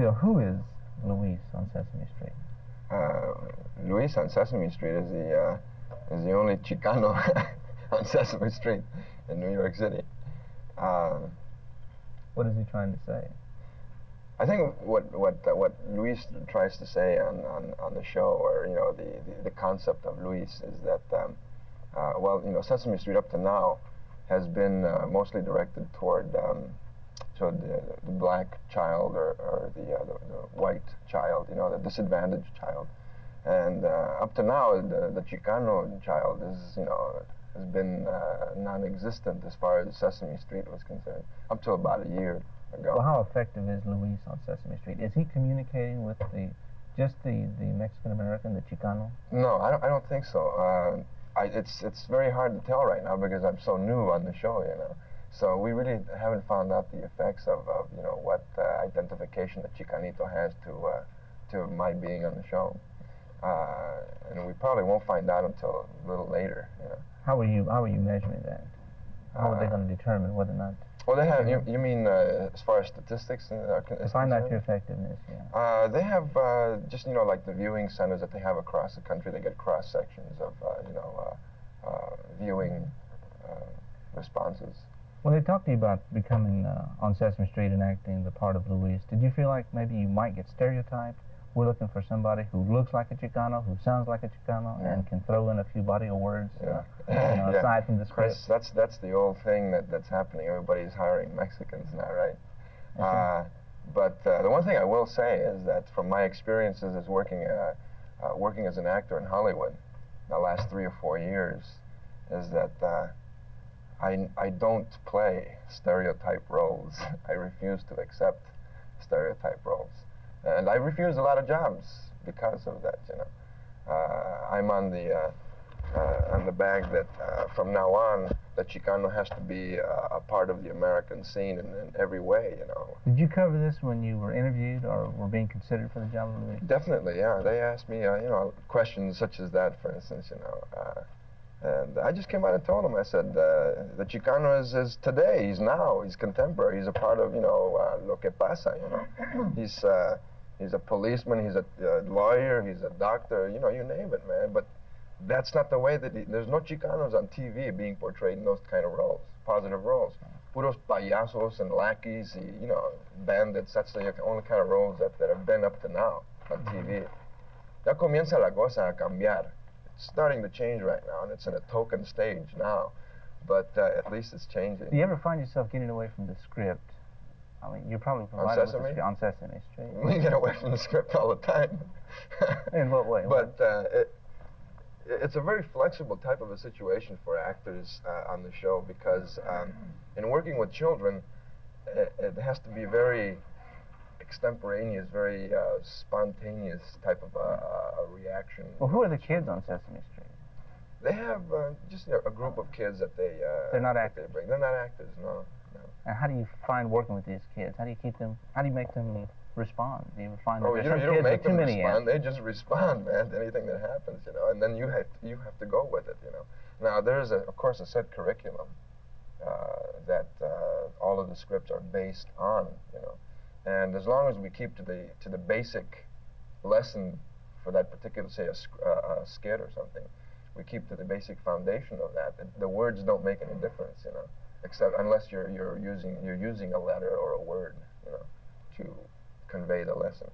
Emilio, who is Luis on Sesame Street? Luis on Sesame Street is the only Chicano on Sesame Street in New York City. What is he trying to say? I think what Luis tries to say on the show, or the concept of Luis, is that well, Sesame Street up to now has been mostly directed toward the black child, or the white child, the disadvantaged child, and up to now the Chicano child is has been non-existent as far as Sesame Street was concerned, up to about a year ago. Well, how effective is Luis on Sesame Street? Is he communicating with just the Mexican American, the Chicano? No, I don't think so. It's very hard to tell right now because I'm so new on the show, So we really haven't found out the effects of what identification the Chicanito has to my being on the show, and we probably won't find out until a little later. How are you measuring that? How are they going to determine whether or not? Well, they have. You mean as far as statistics? To find out your effectiveness, yeah. They have just like the viewing centers that they have across the country. They get cross sections of viewing responses. When they talked to you about becoming on Sesame Street and acting the part of Luis, did you feel like maybe you might get stereotyped? We're looking for somebody who looks like a Chicano, who sounds like a Chicano, and can throw in a few body of words, aside from the script. Chris, that's the old thing that's happening. Everybody's hiring Mexicans now, right? But the one thing I will say is that from my experiences as working as an actor in Hollywood the last 3 or 4 years, is that I don't play stereotype roles. I refuse to accept stereotype roles. And I refused a lot of jobs because of that, I'm on the bag that from now on, the Chicano has to be a part of the American scene in every way, Did you cover this when you were interviewed or were being considered for the job of Luis? Definitely, yeah. They asked me, questions such as that, for instance, and I just came out and told them, I said, the Chicano is today, he's contemporary, he's a part of, lo que pasa, He's a policeman, he's a lawyer, he's a doctor, you name it, man. But that's not the way there's no Chicanos on TV being portrayed in those kind of roles, positive roles. Puros payasos and lackeys, bandits, that's the only kind of roles that have been up to now on TV. Ya comienza la cosa a cambiar. It's starting to change right now, and it's in a token stage now. But at least it's changing. Do you ever find yourself getting away from the script? I mean, you're probably provided on Sesame? On Sesame Street. We get away from the script all the time. In what way? But it's a very flexible type of a situation for actors on the show because in working with children, it has to be very extemporaneous, very spontaneous type of a reaction. Well, who are the kids on Sesame Street? They have just a group of kids that they're not actors. They're not actors, no. And how do you find working with these kids? How do you keep them? How do you make them respond? Do you find that you don't make them respond. They just respond, man, to anything that happens, And then you have to go with it, Now there's of course a set curriculum that all of the scripts are based on, And as long as we keep to the basic lesson for that particular, say, a skit or something, we keep to the basic foundation of that. The words don't make any difference, except unless you're using a letter or a word, to convey the lesson.